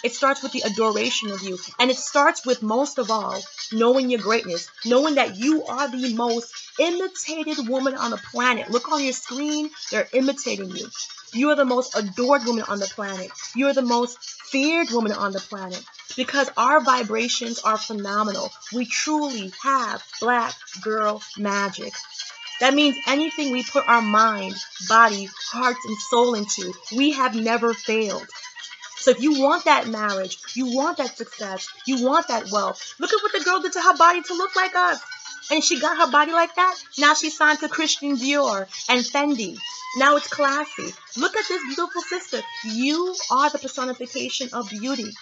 It starts with the adoration of you. And it starts with, most of all, knowing your greatness. Knowing that you are the most imitated woman on the planet. Look on your screen. They're imitating you. You are the most adored woman on the planet. You are the most feared woman on the planet. Because our vibrations are phenomenal. We truly have black girl magic. That means anything we put our mind, body, hearts, and soul into, we have never failed. So if you want that marriage, you want that success, you want that wealth, look at what the girl did to her body to look like us. And she got her body like that. Now she's signed to Christian Dior and Fendi. Now it's classy. Look at this beautiful sister. You are the personification of beauty.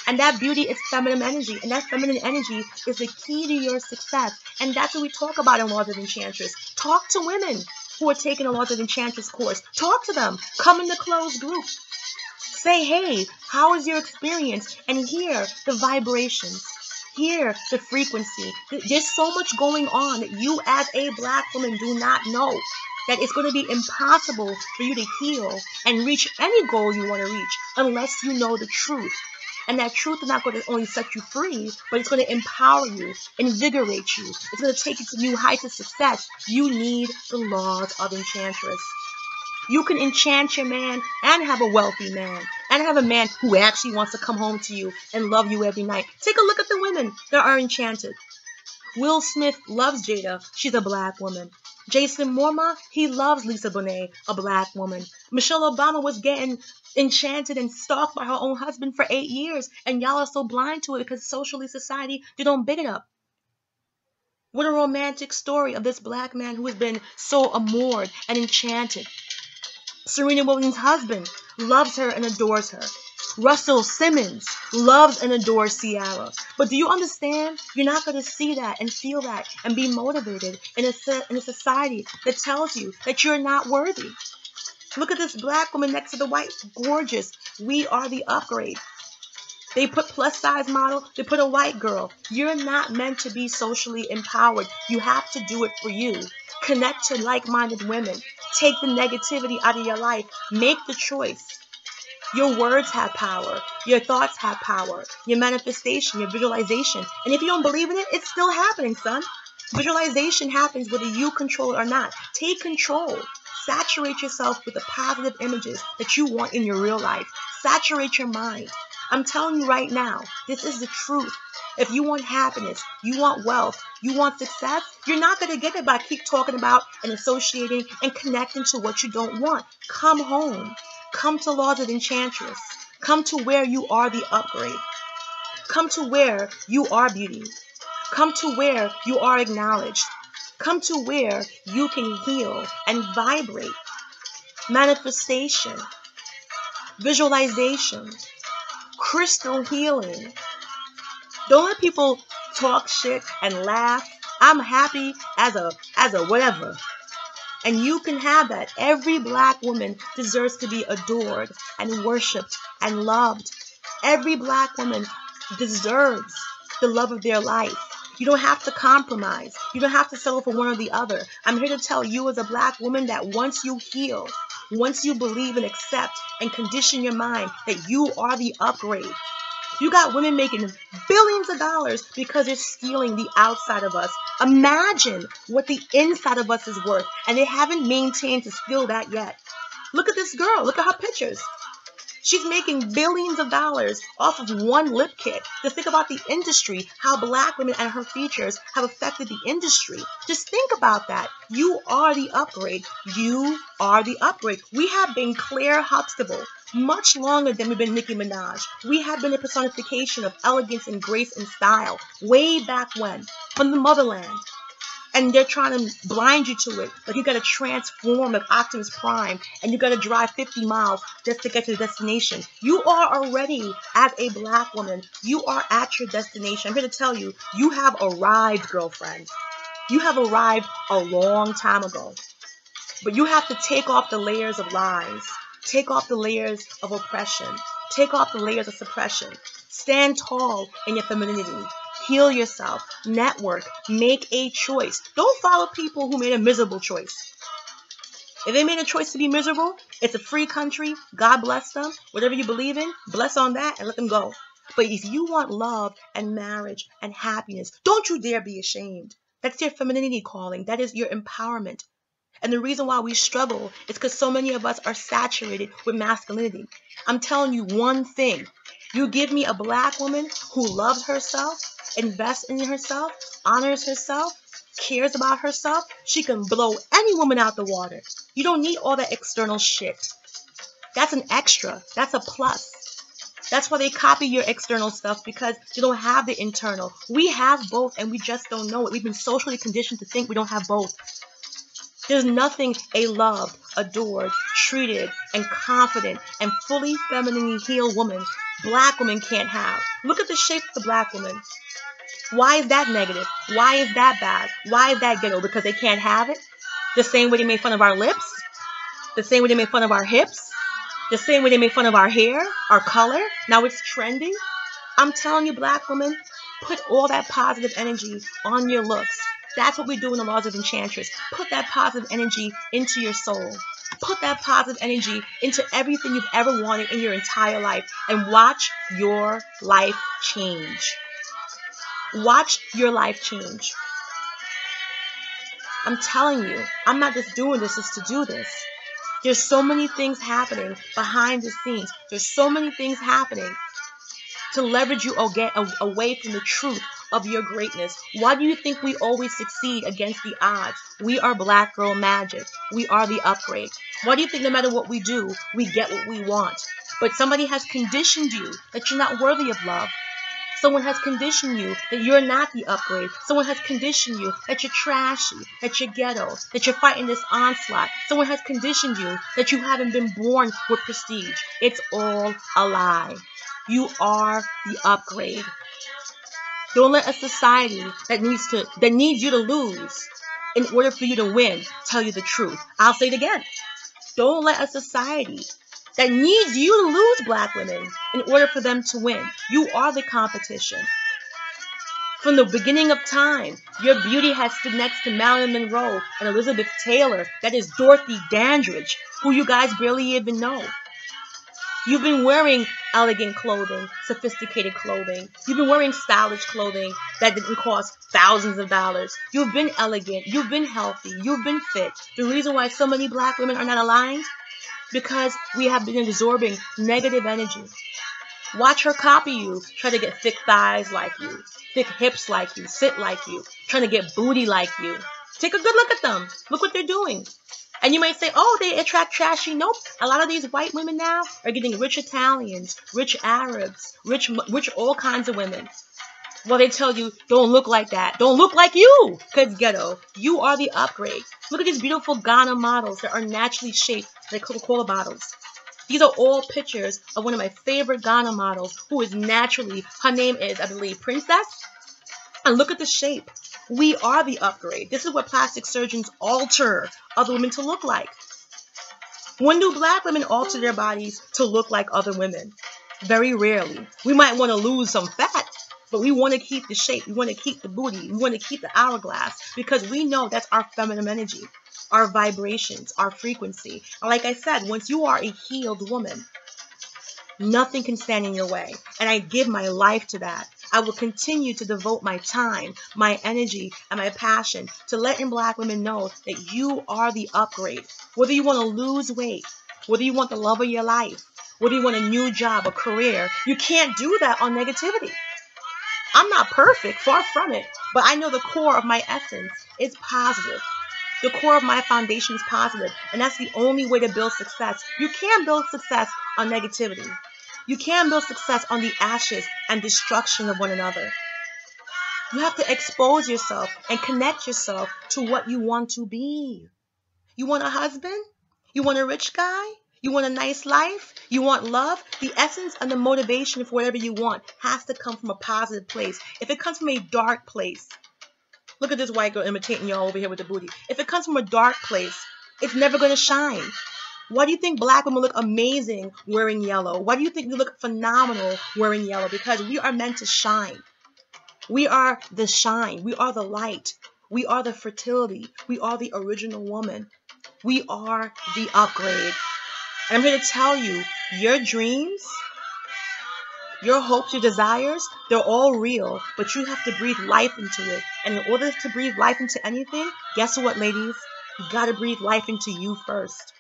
And that beauty is feminine energy. And that feminine energy is the key to your success. And that's what we talk about in Laws of Enchantress. Talk to women who are taking a Laws of Enchantress course. Talk to them. Come in the closed group. Say, hey, how was your experience? And hear the vibrations. Hear the frequency. There's so much going on that you as a black woman do not know. That it's going to be impossible for you to heal and reach any goal you want to reach unless you know the truth. And that truth is not going to only set you free, but it's going to empower you, invigorate you. It's going to take you to new heights of success. You need the Laws of Enchantress. You can enchant your man and have a wealthy man and have a man who actually wants to come home to you and love you every night. Take a look at the women that are enchanted. Will Smith loves Jada. She's a black woman. Jason Momoa, he loves Lisa Bonet, a black woman. Michelle Obama was getting enchanted and stalked by her own husband for 8 years. And y'all are so blind to it because socially society, they don't big it up. What a romantic story of this black man who has been so amored and enchanted. Serena Williams' husband loves her and adores her. Russell Simmons loves and adores Ciara. But do you understand? You're not going to see that and feel that and be motivated in a society that tells you that you're not worthy. Look at this black woman next to the white. Gorgeous. We are the upgrade. They put plus size model, they put a white girl. You're not meant to be socially empowered. You have to do it for you. Connect to like-minded women. Take the negativity out of your life. Make the choice. Your words have power. Your thoughts have power. Your manifestation, your visualization. And if you don't believe in it, it's still happening, son. Visualization happens whether you control it or not. Take control. Saturate yourself with the positive images that you want in your real life. Saturate your mind. I'm telling you right now, this is the truth. If you want happiness, you want wealth, you want success, you're not going to get it by keep talking about and associating and connecting to what you don't want. Come home. Come to Laws of Enchantress. Come to where you are the upgrade. Come to where you are beauty. Come to where you are acknowledged. Come to where you can heal and vibrate. Manifestation. Visualization. Crystal healing. Don't let people talk shit and laugh. I'm happy as a whatever. And you can have that. Every black woman deserves to be adored and worshipped and loved. Every black woman deserves the love of their life. You don't have to compromise. You don't have to settle for one or the other. I'm here to tell you as a black woman that once you heal, once you believe and accept and condition your mind that you are the upgrade. You got women making billions of dollars because they're stealing the outside of us. Imagine what the inside of us is worth, and they haven't maintained to steal that yet. Look at this girl. Look at her pictures. She's making billions of dollars off of one lip kit. Just think about the industry, how black women and her features have affected the industry. Just think about that. You are the upgrade. You are the upgrade. We have been Claire Huxtable much longer than we've been Nicki Minaj. We have been a personification of elegance and grace and style way back when, from the motherland. And they're trying to blind you to it. Like you got to transform like Optimus Prime and you got to drive 50 miles just to get to the destination. You are already, as a black woman, you are at your destination. I'm here to tell you, you have arrived, girlfriend. You have arrived a long time ago. But you have to take off the layers of lies. Take off the layers of oppression. Take off the layers of suppression. Stand tall in your femininity. Heal yourself. Network. Make a choice. Don't follow people who made a miserable choice. If they made a choice to be miserable, it's a free country. God bless them. Whatever you believe in, bless on that and let them go. But if you want love and marriage and happiness, don't you dare be ashamed. That's your femininity calling. That is your empowerment. And the reason why we struggle is because so many of us are saturated with masculinity. I'm telling you one thing. You give me a black woman who loves herself, invests in herself, honors herself, cares about herself, she can blow any woman out the water. You don't need all that external shit. That's an extra. That's a plus. That's why they copy your external stuff, because you don't have the internal. We have both and we just don't know it. We've been socially conditioned to think we don't have both. There's nothing a loved, adored, treated, and confident and fully femininely healed woman, black woman, can't have. Look at the shape of the black woman. Why is that negative? Why is that bad? Why is that ghetto? Because they can't have it? The same way they made fun of our lips? The same way they made fun of our hips? The same way they made fun of our hair, our color? Now it's trendy? I'm telling you, black women, put all that positive energy on your looks. That's what we do in the Laws of Enchantress. Put that positive energy into your soul. Put that positive energy into everything you've ever wanted in your entire life and watch your life change. Watch your life change. I'm telling you, I'm not just doing this just to do this. There's so many things happening behind the scenes. There's so many things happening to leverage you or get away from the truth of your greatness. Why do you think we always succeed against the odds? We are black girl magic. We are the upgrade. Why do you think no matter what we do, we get what we want? But somebody has conditioned you that you're not worthy of love. Someone has conditioned you that you're not the upgrade. Someone has conditioned you that you're trashy, that you're ghetto, that you're fighting this onslaught. Someone has conditioned you that you haven't been born with prestige. It's all a lie. You are the upgrade. Don't let a society that needs you to lose in order for you to win tell you the truth. I'll say it again. Don't let a society that needs you to lose, black women, in order for them to win. You are the competition. From the beginning of time, your beauty has stood next to Marilyn Monroe and Elizabeth Taylor. That is Dorothy Dandridge, who you guys barely even know. You've been wearing elegant clothing, sophisticated clothing. You've been wearing stylish clothing that didn't cost thousands of dollars. You've been elegant. You've been healthy. You've been fit. The reason why so many black women are not aligned? Because we have been absorbing negative energy. Watch her copy you, try to get thick thighs like you, thick hips like you, sit like you, trying to get booty like you. Take a good look at them. Look what they're doing. And you might say, oh, they attract trashy. Nope. A lot of these white women now are getting rich Italians, rich Arabs, rich all kinds of women. Well, they tell you, don't look like that. Don't look like you, because ghetto. You are the upgrade. Look at these beautiful Ghana models that are naturally shaped like Coca-Cola bottles. These are all pictures of one of my favorite Ghana models who is naturally, her name is, I believe, Princess. And look at the shape. We are the upgrade. This is what plastic surgeons alter other women to look like. When do black women alter their bodies to look like other women? Very rarely. We might want to lose some fat, but we want to keep the shape. We want to keep the booty. We want to keep the hourglass because we know that's our feminine energy, our vibrations, our frequency. And like I said, once you are a healed woman, nothing can stand in your way. And I give my life to that. I will continue to devote my time, my energy, and my passion to letting black women know that you are the upgrade. Whether you want to lose weight, whether you want the love of your life, whether you want a new job, a career, you can't do that on negativity. I'm not perfect, far from it, but I know the core of my essence is positive. The core of my foundation is positive, and that's the only way to build success. You can't build success on negativity. You can build success on the ashes and destruction of one another. You have to expose yourself and connect yourself to what you want to be. You want a husband? You want a rich guy? You want a nice life? You want love? The essence and the motivation for whatever you want has to come from a positive place. If it comes from a dark place, look at this white girl imitating y'all over here with the booty. If it comes from a dark place, it's never going to shine. Why do you think black women look amazing wearing yellow? Why do you think we look phenomenal wearing yellow? Because we are meant to shine. We are the shine. We are the light. We are the fertility. We are the original woman. We are the upgrade. And I'm here to tell you, your dreams, your hopes, your desires, they're all real, but you have to breathe life into it. And in order to breathe life into anything, guess what, ladies? You got to breathe life into you first.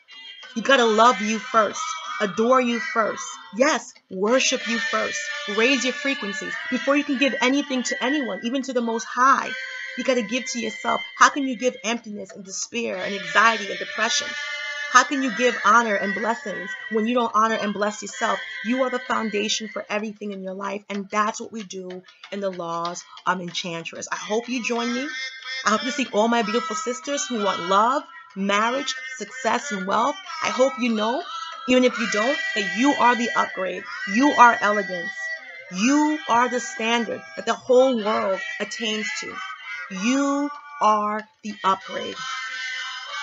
You got to love you first. Adore you first. Yes, worship you first. Raise your frequencies. Before you can give anything to anyone, even to the most high, you got to give to yourself. How can you give emptiness and despair and anxiety and depression? How can you give honor and blessings when you don't honor and bless yourself? You are the foundation for everything in your life, and that's what we do in the laws of Enchantress. I hope you join me. I hope to see all my beautiful sisters who want love, marriage, success, and wealth. I hope you know, even if you don't, that you are the upgrade. You are elegance. You are the standard that the whole world attains to. You are the upgrade.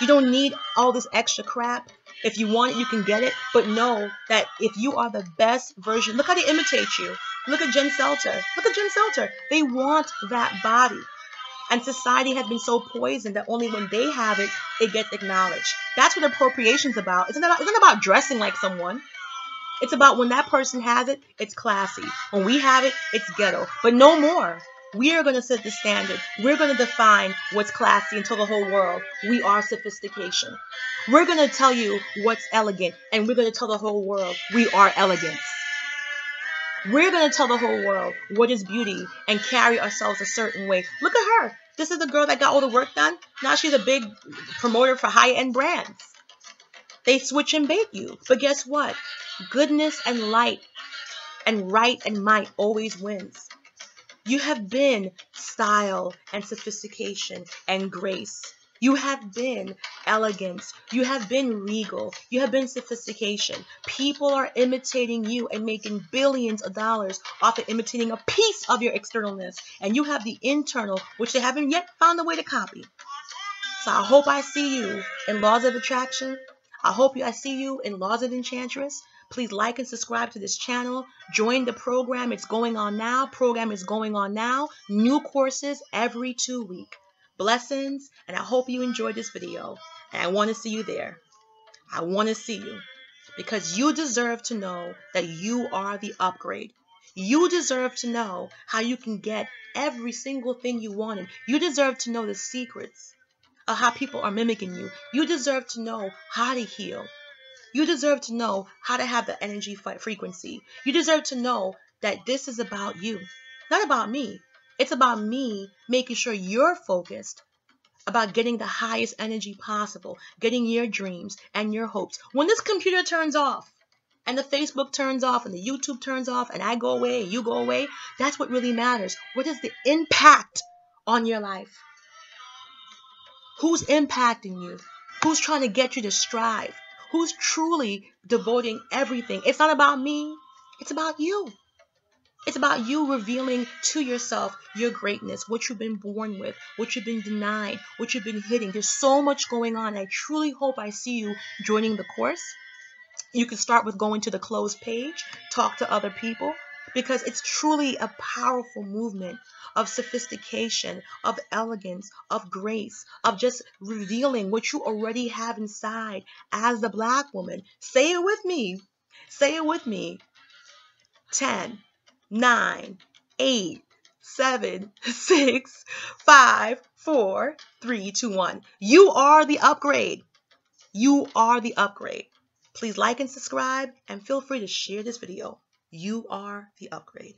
You don't need all this extra crap. If you want it, you can get it. But know that if you are the best version, look how they imitate you. Look at Jen Selter. Look at Jen Selter. They want that body. And society has been so poisoned that only when they have it, it gets acknowledged. That's what appropriation is about. It's not about dressing like someone. It's about when that person has it, it's classy. When we have it, it's ghetto. But no more. We are going to set the standard. We're going to define what's classy and tell the whole world we are sophistication. We're going to tell you what's elegant, and we're going to tell the whole world we are elegance. We're going to tell the whole world what is beauty and carry ourselves a certain way. Look at her. This is the girl that got all the work done. Now she's a big promoter for high-end brands. They switch and bait you. But guess what? Goodness and light and right and might always wins. You have been style and sophistication and grace. You have been elegance. You have been regal. You have been sophistication. People are imitating you and making billions of dollars off of imitating a piece of your externalness. And you have the internal, which they haven't yet found a way to copy. So I hope I see you in Laws of Attraction. I hope I see you in Laws of Enchantress. Please like and subscribe to this channel. Join the program. It's going on now. Program is going on now. New courses every 2 weeks. Blessings, and I hope you enjoyed this video. And I want to see you there. I want to see you. Because you deserve to know that you are the upgrade. You deserve to know how you can get every single thing you wanted. You deserve to know the secrets of how people are mimicking you. You deserve to know how to heal. You deserve to know how to have the energy frequency. You deserve to know that this is about you, not about me. It's about me making sure you're focused about getting the highest energy possible, getting your dreams and your hopes. When this computer turns off, and the Facebook turns off, and the YouTube turns off, and I go away, and you go away, that's what really matters. What is the impact on your life? Who's impacting you? Who's trying to get you to strive? Who's truly devoting everything? It's not about me. It's about you. It's about you revealing to yourself your greatness, what you've been born with, what you've been denied, what you've been hiding. There's so much going on. I truly hope I see you joining the course. You can start with going to the closed page, talk to other people, because it's truly a powerful movement of sophistication, of elegance, of grace, of just revealing what you already have inside as the Black woman. Say it with me. Say it with me. 10, 9, 8, 7, 6, 5, 4, 3, 2, 1. You are the upgrade. You are the upgrade. Please like and subscribe, and feel free to share this video. You are the upgrade.